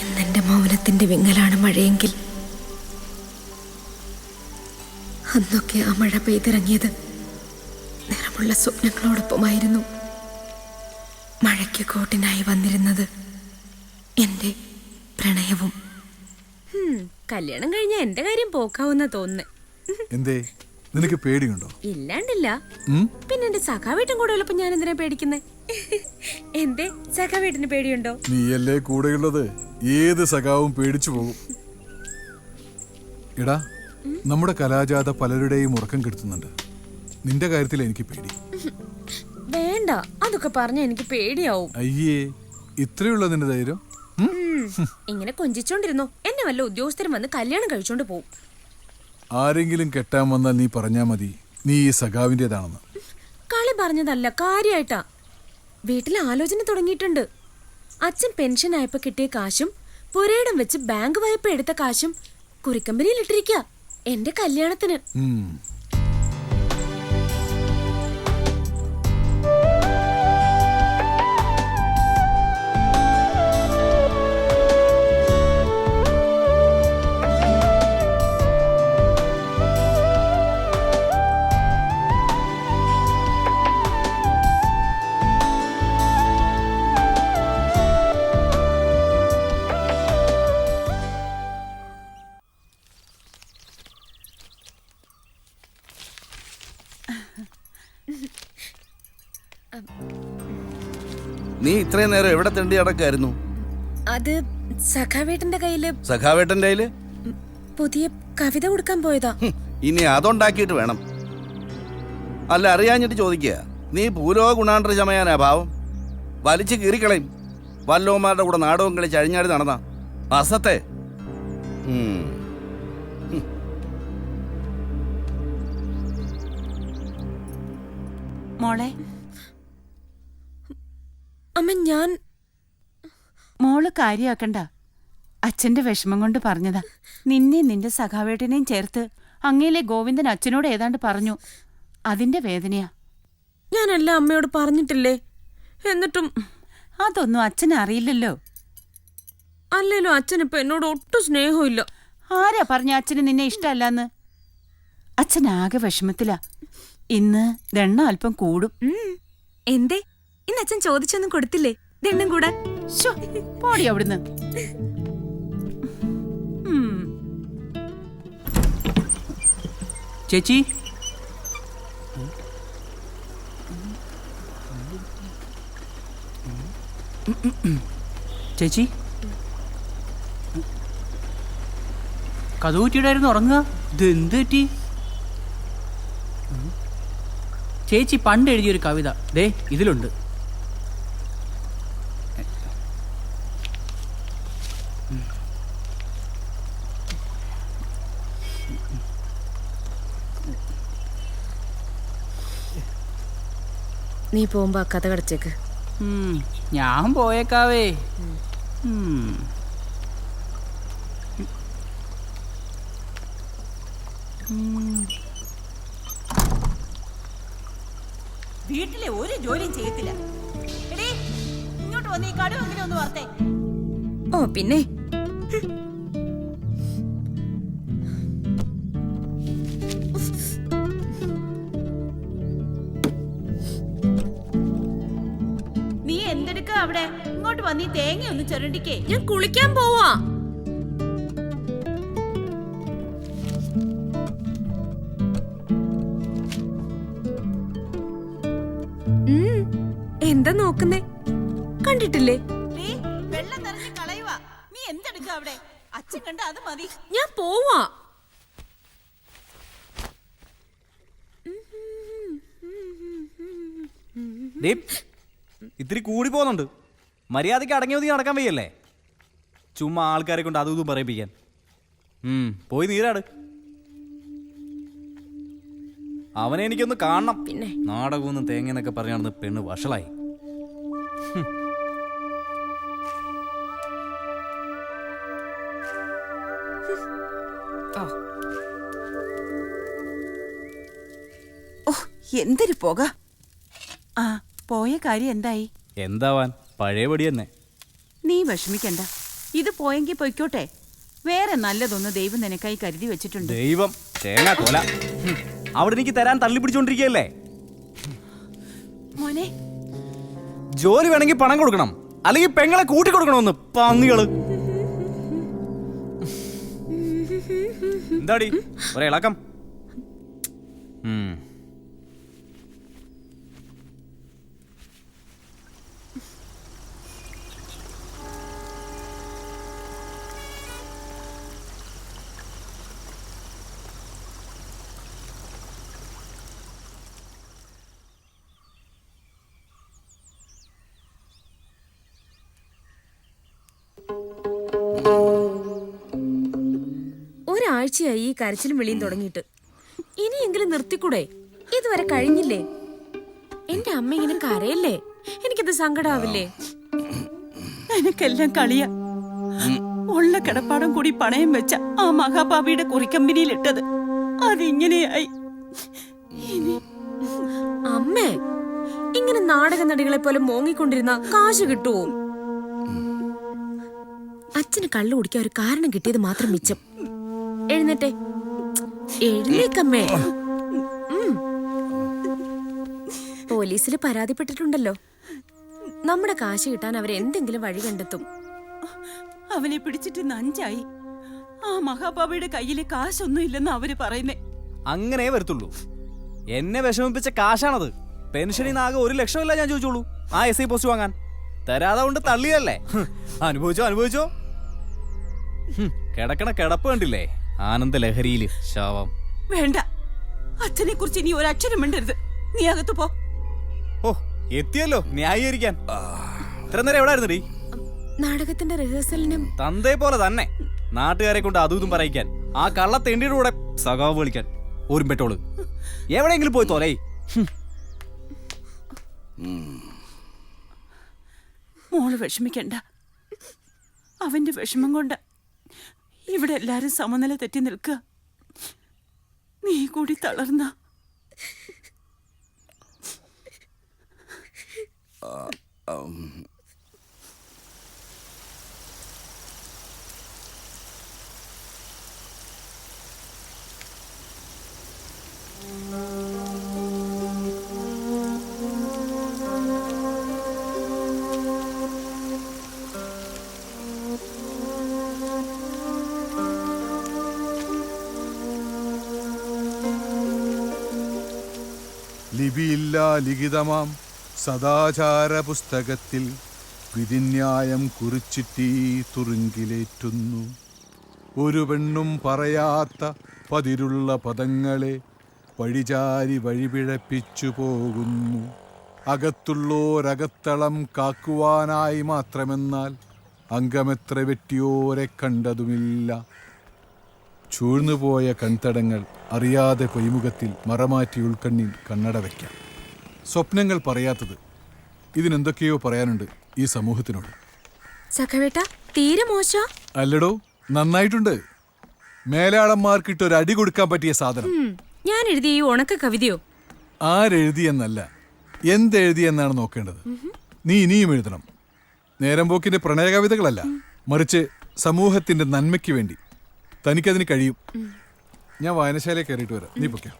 ഇന്നെന്റെ മൗനത്തിന്റെ വിങ്ങലാണ് മഴയെങ്കിൽ അന്നൊക്കെ ആ മഴ പെയ്തിറങ്ങിയത് നിറമുള്ള സ്വപ്നങ്ങളോടൊപ്പമായിരുന്നു. മഴയ്ക്ക് കോട്ടിനായി വന്നിരുന്നത് എന്റെ പ്രണയവും. കല്യാണം കഴിഞ്ഞ എന്റെ കാര്യം പോക്കാവുന്ന തോന്നുന്നു. എന്തേ, നിനക്ക് പേടിയുണ്ടോ? ഇല്ലാണ്ടില്ല. പിന്നെ എന്റെ സഖാവേട്ടൻ കൂടെ ഉള്ളപ്പോ ഞാൻ എന്തിനാ പേടിക്കുന്നേ? എന്തേ, സഖാവേട്ടന് പേടിയുണ്ടോ? നീയല്ലേ കൂടെയുള്ളത്, ഏത് സഖാവും പേടിച്ചു പോകും. എടാ, നമ്മുടെ കലാജാഥ പലരുടെയും ഉറക്കം കെടുത്തുന്നുണ്ട്. നിന്റെ കാര്യത്തിൽ എനിക്ക് പേടി. വേണ്ട, അതൊക്കെ പറഞ്ഞ എനിക്ക് പേടിയാവും. അയ്യേ, ഇത്രയുള്ള നിന്റെ ധൈര്യം? ഇങ്ങനെ കൊഞ്ചിച്ചോണ്ടിരുന്നോ, എന്നെ വല്ല ഉദ്യോഗസ്ഥരും വന്ന് കല്യാണം കഴിച്ചോണ്ട് പോവും. ആരെങ്കിലും കെട്ടാൻ വന്നാൽ നീ പറഞ്ഞാ മതി നീ ഈ സഖാവിന്റേതാണെന്ന്. കളി പറഞ്ഞതല്ല, കാര്യായിട്ടാ. വീട്ടിൽ ആലോചന തുടങ്ങിയിട്ടുണ്ട്. അച്ഛൻ പെൻഷൻ ആയപ്പോ കിട്ടിയ കാശും പുരയിടം വെച്ച് ബാങ്ക് വായ്പ എടുത്ത കാശും കുറിക്കമ്പനിയിൽ ഇട്ടിരിക്കുക എന്റെ കല്യാണത്തിന്. നീ ഇത്രയും നേരം എവിടെ തെണ്ടി അടക്കായിരുന്നു? അത് സഖാവേട്ടന്റെ കയ്യില്. സഖാവേട്ടന്റെ കയ്യില് പുതിയ കവിത കൊടുക്കാൻ പോയതാ. ഇനി അതുണ്ടാക്കിയിട്ട് വേണം. അല്ല, അറിയാഞ്ഞിട്ട് ചോദിക്കുക. നീ ഭൂലോക ഗുണാണ്ടർ ചമയാനാ ഭാവം? വലിച്ചു കീറിക്കളയും. വല്ലോമാരുടെ കൂടെ നാടകം കളിച്ച് അഴിഞ്ഞാടി നടന്ന അസത്തെ. മോളെ, അമ്മ, ഞാൻ മോള് കാര്യാക്കണ്ട. അച്ഛന്റെ വിഷമം കൊണ്ട് പറഞ്ഞതാ. നിന്നെ നിന്റെ സഖാവേട്ടനെയും ചേർത്ത് അങ്ങയിലെ ഗോവിന്ദൻ അച്ഛനോട് ഏതാണ്ട് പറഞ്ഞു. അതിന്റെ വേദനയാ. ഞാനെല്ലാം അമ്മയോട് പറഞ്ഞിട്ടില്ലേ? എന്നിട്ടും അതൊന്നും അച്ഛന് അറിയില്ലല്ലോ. അല്ലേലും അച്ഛനിപ്പോ എന്നോട് ഒട്ടും സ്നേഹമില്ല. ആരാ പറഞ്ഞ അച്ഛന് നിന്നെ ഇഷ്ടമല്ലാന്ന്? അച്ഛനാകെ വിഷമത്തിലാ. ഇന്ന് ദണ്ണ അല്പം കൂടും. എന്തേ, ഇന്ന് അച്ഛൻ ചോദിച്ചൊന്നും കൊടുത്തില്ലേ ദണ്ണം കൂടാൻ? പോടി അവിടുന്ന്. ചേച്ചി, ചേച്ചി, കഥൂറ്റിയിടായിരുന്നു ഉറങ്ങുക. ഇത് എന്ത് പറ്റി? ചേച്ചി പണ്ട് എഴുതിയൊരു കവിത ദേ ഇതിലുണ്ട്. നീ പോകുമ്പോ കഥ കടച്ചേക്ക്. ഞാൻ പോയേക്കാവേ. വീട്ടിലെ ഒരു ജോലിയും ചെയ്യത്തില്ല. ഇങ്ങോട്ട് വന്ന് ഈ കടുവെങ്കിലും ഒന്ന് വാർത്തേ. ഓ പിന്നെ നീ എന്തെടുക്ക അവിടെ? ഇങ്ങോട്ട് വന്ന് ഈ തേങ്ങ ഒന്ന് ചുരണ്ടിക്കേ. ഞാൻ കുളിക്കാൻ പോവാ. എന്താ നോക്കുന്നേ? കണ്ടിട്ടില്ലേ? വെള്ളം നിറഞ്ഞ് കളയുവാ. നീ എന്തെടുക്ക അവിടെ? അച്ഛൻ കണ്ട അത് മതി. ഞാൻ പോവാ. ഇത്തിരി കൂടി പോകുന്നുണ്ട്. മര്യാദയ്ക്ക് അടങ്ങി ഒതുങ്ങി നടക്കാൻ വയ്യല്ലേ? ചുമ്മാ ആൾക്കാരെ കൊണ്ട് അതും ഇതും പറയിപ്പിക്കാൻ. പോയി നീരാട്. അവനെ എനിക്കൊന്ന് കാണണം. പിന്നെ നാടകമൊന്നും തേങ്ങന്നൊക്കെ പറഞ്ഞു നടന്ന് പെണ്ണ് വഷളായി. എന്തൊരു പോക. ആ, പോയ കാര്യം എന്തായി? എന്താവാൻ? പഴയപടി തന്നെ. നീ വിഷമിക്കണ്ട, ഇത് പോയെങ്കിൽ പൊയ്ക്കോട്ടെ. വേറെ നല്ലതൊന്ന് ദൈവം നിനക്കായി കരുതി വെച്ചിട്ടുണ്ട്. ദൈവം തേങ്ങ കൊല. അവിടെ എനിക്ക് തരാൻ തള്ളി പിടിച്ചോണ്ടിരിക്കുകയല്ലേ. മോനെ, ജോലി വേണമെങ്കിൽ പണം കൊടുക്കണം, അല്ലെങ്കിൽ പെങ്ങളെ കൂട്ടി കൊടുക്കണമെന്ന് പന്നികള്. എന്താടി ഒരേ ഇളക്കം? ഒരാഴ്ചയായി ഈ കരച്ചിലും വിളിയും തുടങ്ങിയിട്ട്. ഇനിയെങ്കിലും നിർത്തിക്കൂടെ? ഇതുവരെ കഴിഞ്ഞില്ലേ? എന്റെ അമ്മ ഇങ്ങനെ കരയല്ലേ, എനിക്കത് സങ്കടാവില്ലേ? എനിക്കെല്ലാം കളിയ. ഉള്ള കിടപ്പാടം കൂടി പണയം വെച്ച ആ മഹാഭാവിയുടെ കുറിക്കമ്പനിയിൽ ഇട്ടത് അതിങ്ങനെയായി. അമ്മേ, ഇങ്ങനെ നാടക നടികളെ പോലെ മോങ്ങിക്കൊണ്ടിരുന്ന കാശ് കിട്ടുവോ? അച്ഛന് കള്ളു കുടിക്കാൻ ഒരു കാരണം കിട്ടിയത് മാത്രം മിച്ചം. എഴുന്നേറ്റെ, എഴുന്നേക്കമ്മേ. പോലീസിൽ പരാതിപ്പെട്ടിട്ടുണ്ടല്ലോ. നമ്മുടെ കാശ് കിട്ടാൻ അവരെന്തെങ്കിലും വഴി കണ്ടെത്തും. അവനെ പിടിച്ചിട്ട് നഞ്ചായി. ആ മഹാഭാവിയുടെ കയ്യില് കാശൊന്നും ഇല്ലെന്ന് അവര് പറയുന്നേ. അങ്ങനെ വരത്തുള്ളൂ. എന്നെ വിഷമിപ്പിച്ച കാശാണത്. പെൻഷനിന്ന് ആകെ 1 ലക്ഷമല്ല ഞാൻ ചോദിച്ചോളൂ ആ SI പോസ്റ്റ് വാങ്ങാൻ. തരാതെ കൊണ്ട് തള്ളിയല്ലേ. അനുഭവിച്ചോ. കിടക്കണ കിടപ്പ് കണ്ടില്ലേ, ആനന്ദ ലഹരിയില് ശാവം. വേണ്ട, അച്ഛനെ കുറിച്ച് ഇനി ഒരക്ഷരം മിണ്ടരുത്. നീ അകത്ത് പോ. ഓ, എത്തിയല്ലോ ന്യായീകരിക്കാൻ. ഇത്ര നേരം എവിടെ ആയിരുന്നടി? നാടകത്തിന്റെ റിഹേഴ്സലിനും തന്തേ പോലെ തന്നെ നാട്ടുകാരെ കൊണ്ട് അതും ഇതും പറയിക്കാൻ, ആ കള്ള തെണ്ടിയുടെ കൂടെ സഖാവ് വിളിക്കാൻ. ഒരു പെട്ടോള് എവിടെയെങ്കിലും പോയി തോലേ. മോള് വിഷമിക്കണ്ട. അവന്റെ വിഷമം കൊണ്ട് ഇവിടെ എല്ലാരും സമനില തെറ്റി നിൽക്കുക. നീ കൂടി തളർന്ന ലിപിയില്ലാ ലിഖിതമാം സദാചാര പുസ്തകത്തിൽ വിധിന്യായം കുറിച്ചിട്ടീ തുറുങ്കിലേറ്റുന്നു. ഒരു പെണ്ണും പറയാത്ത പതിരുള്ള പദങ്ങളെ വഴിചാരി വഴിപിഴപ്പിച്ചു പോകുന്നു. അകത്തുള്ളോരകത്തളം കാക്കുവാനായി മാത്രമെന്നാൽ അംഗമെത്ര വെട്ടിയോരെ കണ്ടതുമില്ല. ചൂഴ്ന്നുപോയ കൺതടങ്ങൾ അറിയാതെ പൊയ്മുഖത്തിൽ മറമാറ്റി ഉൾക്കണ്ണിൽ കണ്ണട വയ്ക്കാം. സ്വപ്നങ്ങൾ പറയാത്തത്, ഇതിനെന്തൊക്കെയോ പറയാനുണ്ട് ഈ സമൂഹത്തിനോട്. സഖവേട്ട, തീരെ മോശ അല്ലടോ, നന്നായിട്ടുണ്ട്. മേലാളന്മാർക്കിട്ടൊരു അടി കൊടുക്കാൻ പറ്റിയ സാധനം. ഞാൻ എഴുതിയ ഈ ഉണക്ക കവിതയോ? ആരെഴുതിയെന്നല്ല, എന്തെഴുതിയെന്നാണ് നോക്കേണ്ടത്. നീ ഇനിയും എഴുതണം. നേരം പോക്കിന്റെ പ്രണയ കവിതകളല്ല, മറിച്ച് സമൂഹത്തിന്റെ നന്മയ്ക്ക് വേണ്ടി. തനിക്കതിന് കഴിയും. ഞാൻ വായനശാലയിൽ കയറിയിട്ട് വരാം, നീ പൊയ്ക്കോ.